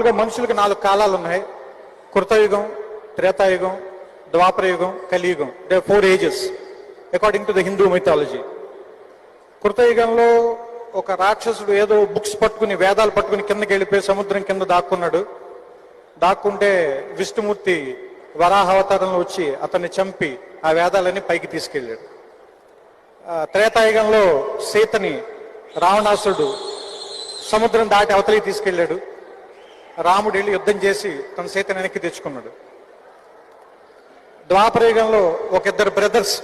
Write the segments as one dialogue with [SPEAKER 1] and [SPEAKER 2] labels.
[SPEAKER 1] మనుషులకు 4 కాలాలు ఉన్నాయి. కృతయుగం, త్రేతాయుగం, ద్వాపరయుగం, కలియుగం. They 4 ages according to the Hindu mythology. కృతయుగంలో ఒక రాక్షసుడు ఏదో బుక్స్ పట్టుకుని, వేదాలు పట్టుకుని కిందకి వెళ్ళిపోయి సముద్రం కింద దాక్కున్నాడు. దాక్కుంటే విష్ణుమూర్తి వరాహ అవతారంలో వచ్చి అతన్ని చంపి ఆ వేదాలన్నీ పైకి తీసుకెళ్ళాడు. త్రేతాయుగంలో సీతని రావణాసుడు సముద్రం దాటి అవతలికి తీసుకెళ్ళాడు. రాముడు వెళ్ళి యుద్ధం చేసి తన సీతను వెనక్కి తెచ్చుకున్నాడు. ద్వాపరయుగంలో ఒక ఇద్దరు బ్రదర్స్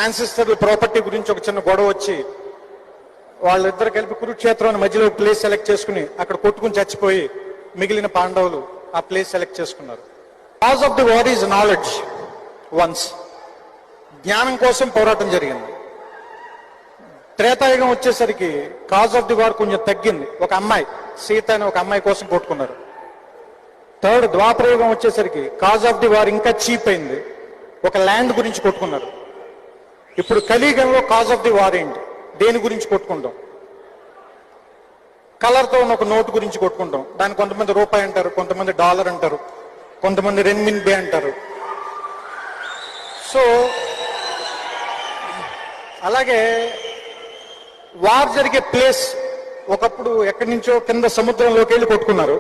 [SPEAKER 1] యాన్సిస్టర్ల ప్రాపర్టీ గురించి ఒక చిన్న గొడవ వచ్చి వాళ్ళిద్దరు కలిపి కురుక్షేత్రం మధ్యలో ప్లేస్ సెలెక్ట్ చేసుకుని అక్కడ కొట్టుకుని చచ్చిపోయి మిగిలిన పాండవులు ఆ ప్లేస్ సెలెక్ట్ చేసుకున్నారు. Cause of the war is knowledge. Once జ్ఞానం కోసం పోరాటం జరిగింది. త్రేతాయుగం వచ్చేసరికి కాజ్ ఆఫ్ ది వార్ కొంచెం తగ్గింది. ఒక అమ్మాయి, సీత అని ఒక అమ్మాయి కోసం కొట్టుకున్నారు. థర్డ్ ద్వాపరయుగం వచ్చేసరికి కాజ్ ఆఫ్ ది వార్ ఇంకా చీప్ అయింది. ఒక ల్యాండ్ గురించి కొట్టుకున్నారు. ఇప్పుడు కలియుగంలో కాజ్ ఆఫ్ ది వార్ ఏంటి? దేని గురించి కొట్టుకుంటాం? కలర్తో ఉన్న ఒక నోటు గురించి కొట్టుకుంటాం. దాన్ని కొంతమంది రూపాయి అంటారు, కొంతమంది డాలర్ అంటారు, కొంతమంది రెన్మిన్బే అంటారు. సో అలాగే వార్ జరిగే ప్లేస్ ఒకప్పుడు ఎక్కడి నుంచో కింద సముద్రంలోకి వెళ్ళి కొట్టుకున్నారు.